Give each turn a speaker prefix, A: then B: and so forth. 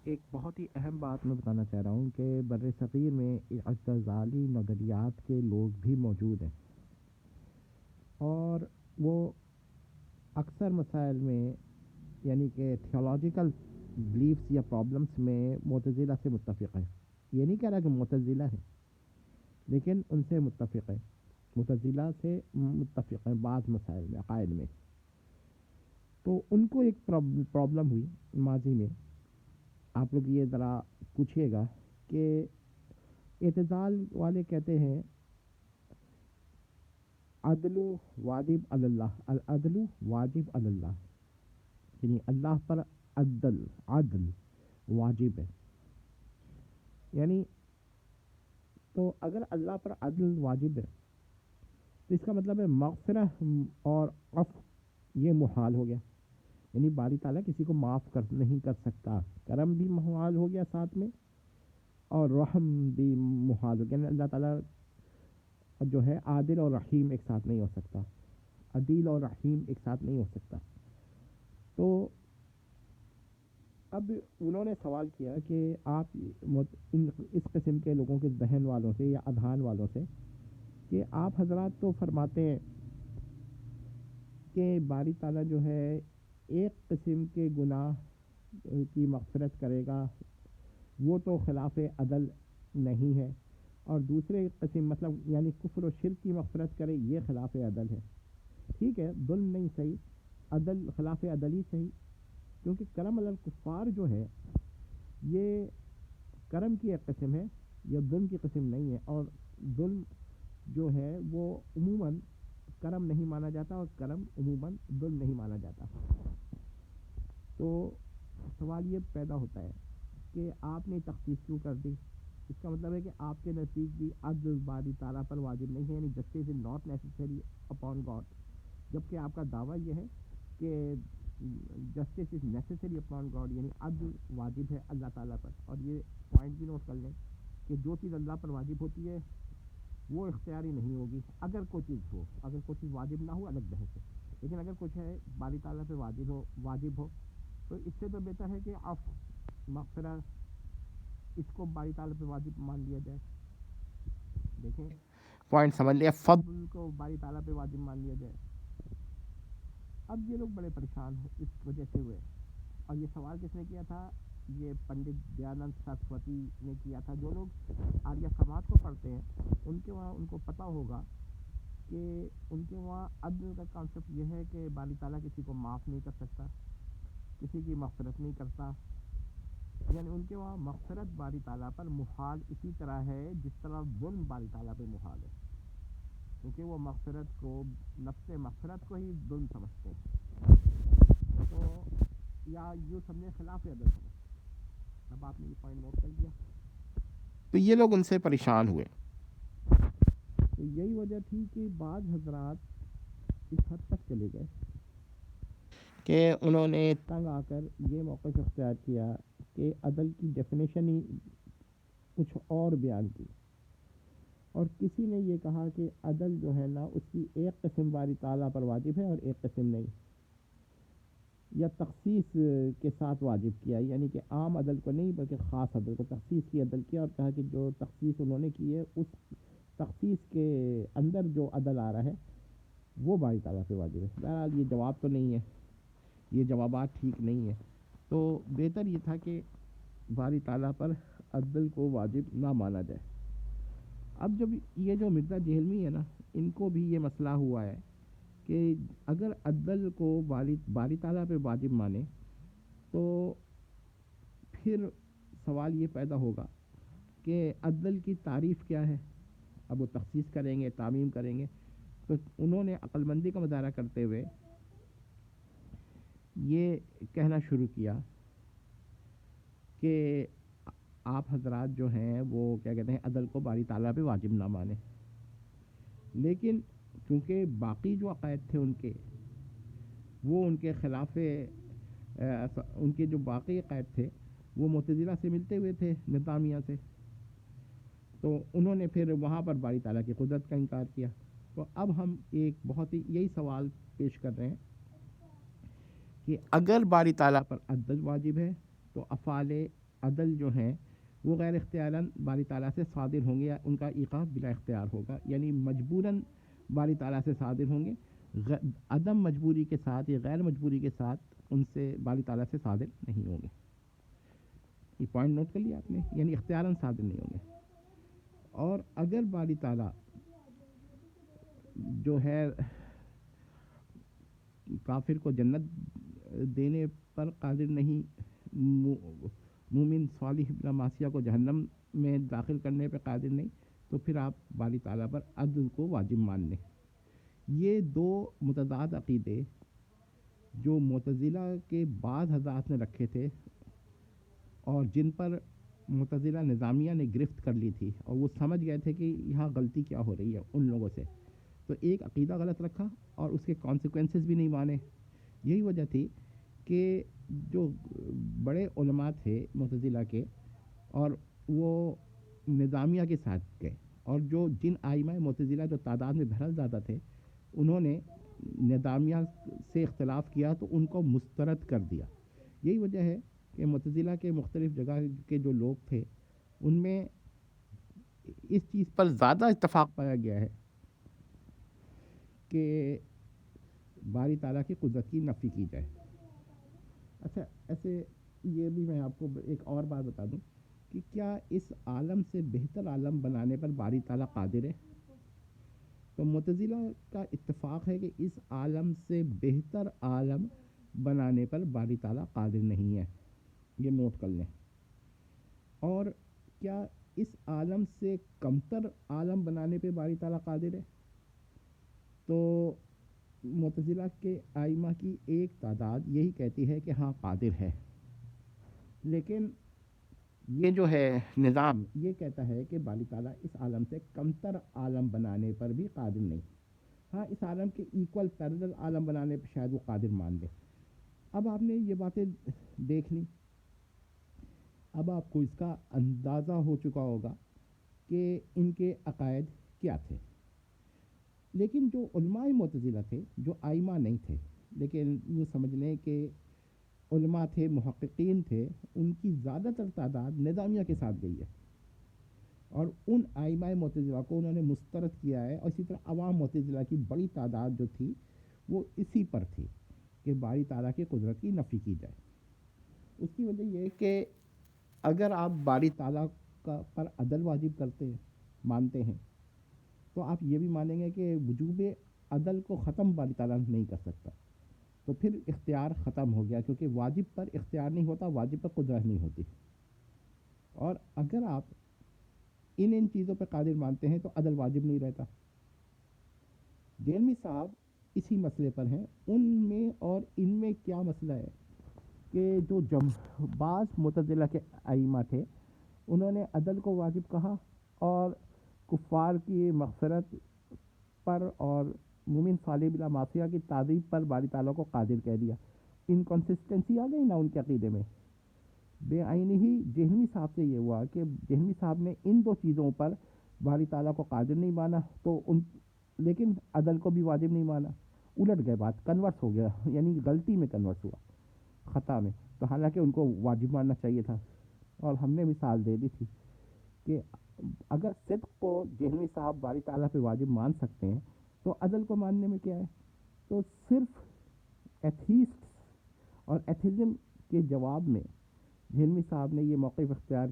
A: ایک بہت ہی اہم بات میں بتانا چاہ رہا ہوں کہ بر صغیر میں اعتزالی نظریات کے لوگ بھی موجود ہیں، اور وہ اکثر مسائل میں یعنی کہ تھیولوجیکل بلیفس یا پرابلمس میں معتزلہ سے متفق ہے۔ یہ نہیں کہہ رہا کہ معتزلہ ہے، لیکن ان سے متفق ہے، معتزلہ سے متفق ہیں بعض مسائل میں، عقائد میں۔ تو ان کو ایک پرابلم ہوئی ماضی میں۔ آپ لوگ یہ ذرا پوچھیے گا کہ اعتزال والے کہتے ہیں عدل واجب اللہ، العدل واجب اللہ، یعنی اللہ پر عدل واجب ہے۔ یعنی تو اگر اللہ پر عدل واجب ہے تو اس کا مطلب ہے مغفرہ اور عفو یہ محال ہو گیا، یعنی باری تعالیٰ کسی کو معاف نہیں کر سکتا، کرم بھی محال ہو گیا ساتھ میں، اور رحم بھی محال ہو گیا، یعنی اللہ تعالیٰ جو ہے عادل اور رحیم ایک ساتھ نہیں ہو سکتا، عدیل اور رحیم ایک ساتھ نہیں ہو سکتا۔ تو اب انہوں نے سوال کیا کہ آپ اس قسم کے لوگوں کے ذہن والوں سے یا اذہان والوں سے کہ آپ حضرات تو فرماتے ہیں کہ باری تعالیٰ جو ہے ایک قسم کے گناہ کی مغفرت کرے گا، وہ تو خلاف عدل نہیں ہے، اور دوسرے قسم مطلب یعنی کفر و شرک کی مغفرت کرے یہ خلاف عدل ہے۔ ٹھیک ہے، ظلم نہیں صحیح، عدل خلاف عدل ہی صحیح، کیونکہ کرم علی الکفار جو ہے یہ کرم کی ایک قسم ہے، یہ ظلم کی قسم نہیں ہے، اور ظلم جو ہے وہ عموماً کرم نہیں مانا جاتا، اور کرم عموماً ظلم نہیں مانا جاتا۔ تو سوال یہ پیدا ہوتا ہے کہ آپ نے تخصیص کیوں کر دی؟ اس کا مطلب ہے کہ آپ کے نزدیک بھی عدل باری تعالیٰ پر واجب نہیں ہے، یعنی justice is not necessary upon God, جبکہ آپ کا دعویٰ یہ ہے کہ justice is necessary upon God, یعنی عدل واجب ہے اللہ تعالیٰ پر۔ اور یہ پوائنٹ بھی نوٹ کر لیں کہ جو چیز اللہ پر واجب ہوتی ہے وہ اختیاری نہیں ہوگی، اگر کوئی چیز ہو، اگر کوئی چیز واجب نہ ہو الگ بحث ہے، لیکن اگر کچھ ہے باری تعالیٰ پہ واجب ہو تو اس سے تو بہتر ہے کہ عفو مغفرہ اس کو باری تعالیٰ پہ واجب مان لیا جائے۔ دیکھیں پوائنٹ سمجھ لیا، فضل کو باری تعالیٰ پہ واجب مان لیا جائے۔ اب یہ لوگ بڑے پریشان ہو اس وجہ سے ہوئے، اور یہ سوال کس نے کیا تھا؟ یہ پنڈت دیانند سرسوتی نے کیا تھا۔ جو لوگ آریہ سماج کو پڑھتے ہیں ان کے وہاں ان کو پتہ ہوگا کہ ان کے وہاں عدل کا کانسیپٹ یہ ہے کہ باری تعالیٰ کسی کو معاف نہیں کر سکتا، کسی کی مغفرت نہیں کرتا، یعنی ان کے وہاں مغفرت باری تعالیٰ پر محال اسی طرح ہے جس طرح ظلم باری تعالیٰ پہ محال ہے، کیونکہ وہ مغفرت کو، نفس مغفرت کو ہی ظلم سمجھتے ہیں، تو یا یوں سمجھیں خلاف عدل سمجھتے ہیں۔ اب آپ نے یہ پوائنٹ نوٹ کر لیا، تو یہ لوگ ان سے پریشان ہوئے۔ تو یہی وجہ تھی کہ بعض حضرات اس حد تک چلے گئے کہ انہوں نے تنگ آ کر یہ موقف اختیار کیا کہ عدل کی ڈیفینیشن ہی کچھ اور بیان کی، اور کسی نے یہ کہا کہ عدل جو ہے نا اس کی ایک قسم باری تعالیٰ پر واجب ہے اور ایک قسم نہیں، یا تخصیص کے ساتھ واجب کیا، یعنی کہ عام عدل کو نہیں بلکہ خاص عدل کو تخصیص کی عدل کیا، اور کہا کہ جو تخصیص انہوں نے کی ہے اس تخصیص کے اندر جو عدل آ رہا ہے وہ باری تعالیٰ پہ واجب ہے۔ بہرحال یہ جواب تو نہیں ہے، یہ جوابات ٹھیک نہیں ہے، تو بہتر یہ تھا کہ باری تعالیٰ پر عدل کو واجب نہ مانا جائے۔ اب جب یہ جو مرزا جہلمی ہے نا، ان کو بھی یہ مسئلہ ہوا ہے کہ اگر عدل کو باری تعالیٰ پہ واجب مانے تو پھر سوال یہ پیدا ہوگا کہ عدل کی تعریف کیا ہے۔ اب وہ تخصیص کریں گے، تعمیم کریں گے، تو انہوں نے عقل مندی کا مظاہرہ کرتے ہوئے یہ کہنا شروع کیا کہ آپ حضرات جو ہیں وہ کیا کہتے ہیں عدل کو باری تعالیٰ پہ واجب نہ مانیں، لیکن چونکہ باقی جو عقائد تھے ان کے وہ ان کے خلاف، ان کے جو باقی عقائد تھے وہ معتزلہ سے ملتے ہوئے تھے، نظامیہ سے، تو انہوں نے پھر وہاں پر باری تعالیٰ کی قدرت کا انکار کیا۔ تو اب ہم ایک بہت ہی یہی سوال پیش کر رہے ہیں کہ اگر باری تعالیٰ پر عدل واجب ہے تو افعال عدل جو ہیں وہ غیر اختیاراً باری تعالیٰ سے صادر ہوں گے یا ان کا ایقاف بلا اختیار ہوگا، یعنی مجبوراً باری تعالیٰ سے صادر ہوں گے، عدم مجبوری کے ساتھ یا غیر مجبوری کے ساتھ ان سے باری تعالیٰ سے صادر نہیں ہوں گے۔ یہ پوائنٹ نوٹ کر لیا آپ نے، یعنی اختیاراً صادر نہیں ہوں گے۔ اور اگر باری تعالیٰ جو ہے کافر کو جنت دینے پر قادر نہیں، مومن صالح بلا معصیہ کو جہنم میں داخل کرنے پہ قادر نہیں، تو پھر آپ باری تعالیٰ پر عدل کو واجب مان لیں۔ یہ دو متضاد عقیدے جو معتزلہ کے بعض حضرات نے رکھے تھے اور جن پر معتزلہ نظامیہ نے گرفت کر لی تھی، اور وہ سمجھ گئے تھے کہ یہاں غلطی کیا ہو رہی ہے ان لوگوں سے، تو ایک عقیدہ غلط رکھا اور اس کے کانسیکوینسز بھی نہیں مانے۔ یہی وجہ تھی کہ جو بڑے علماء تھے معتزلہ کے اور وہ نظامیہ کے ساتھ گئے، اور جو جن آئمہ معتزلہ جو تعداد میں بہرحال زیادہ تھے انہوں نے نظامیہ سے اختلاف کیا تو ان کو مسترد کر دیا۔ یہی وجہ ہے کہ معتزلہ کے مختلف جگہ کے جو لوگ تھے ان میں اس چیز پر زیادہ اتفاق پایا گیا ہے کہ باری تعالیٰ کی قدرت کی نفی کی جائے۔ اچھا، ایسے یہ بھی میں آپ کو ایک اور بات بتا دوں کہ کیا اس عالم سے بہتر عالم بنانے پر باری تعالیٰ قادر ہے؟ تو معتزلہ کا اتفاق ہے کہ اس عالم سے بہتر عالم بنانے پر باری تعالیٰ قادر نہیں ہے، یہ نوٹ کر لیں۔ اور کیا اس عالم سے کمتر عالم بنانے پہ باری تعالیٰ قادر ہے؟ تو معتزلہ کے آئمہ کی ایک تعداد یہی کہتی ہے کہ ہاں قادر ہے، لیکن یہ جو ہے نظام یہ کہتا ہے کہ باری تعالیٰ اس عالم سے کمتر عالم بنانے پر بھی قادر نہیں، ہاں اس عالم کے ایکول پیرلل عالم بنانے پر شاید وہ قادر مان لے۔ اب آپ نے یہ باتیں دیکھ لی، اب آپ کو اس کا اندازہ ہو چکا ہوگا کہ ان کے عقائد کیا تھے۔ لیکن جو علماء معتزلہ تھے، جو آئمہ نہیں تھے لیکن یوں سمجھ لیں کہ علماء تھے، محققین تھے، ان کی زیادہ تر تعداد نظامیہ کے ساتھ گئی ہے، اور ان آئمہ معتزلہ کو انہوں نے مسترد کیا ہے، اور اسی طرح عوام معتزلہ کی بڑی تعداد جو تھی وہ اسی پر تھی کہ باری تعالیٰ کی قدرت کی نفی کی جائے۔ اس کی وجہ یہ کہ اگر آپ باری تعالیٰ کا پر عدل واجب کرتے ہیں، مانتے ہیں، تو آپ یہ بھی مانیں گے کہ وجوب عدل کو ختم باری تعالیٰ نہیں کر سکتا، تو پھر اختیار ختم ہو گیا، کیونکہ واجب پر اختیار نہیں ہوتا، واجب پر قدرت نہیں ہوتی۔ اور اگر آپ ان چیزوں پہ قادر مانتے ہیں تو عدل واجب نہیں رہتا۔ دہلوی صاحب اسی مسئلے پر ہیں، ان میں اور ان میں کیا مسئلہ ہے کہ جو بعض معتزلہ کے ائمہ تھے انہوں نے عدل کو واجب کہا اور کفار کی مغفرت پر اور مومن صالح بلا معصیہ کی تعذیب پر باری تعالیٰ کو قادر کہہ دیا۔ انکنسسٹنسی آ گئی نا ان کے عقیدے میں۔ بے آئینی ہی جہنمی صاحب سے یہ ہوا کہ جہنمی صاحب نے ان دو چیزوں پر باری تعالیٰ کو قادر نہیں مانا، تو لیکن عدل کو بھی واجب نہیں مانا، الٹ گئے، بات کنورس ہو گیا، یعنی غلطی میں کنورس ہوا، خطا میں، تو حالانکہ ان کو واجب ماننا چاہیے تھا۔ اور ہم نے مثال دے دی تھی کہ اگر صدق کو جہنمی صاحب باری تعالیٰ پہ واجب مان سکتے ہیں تو عدل کو ماننے میں کیا ہے؟ تو صرف ایتھیسٹ اور ایتھیزم کے جواب میں جہنمی صاحب نے یہ موقف اختیار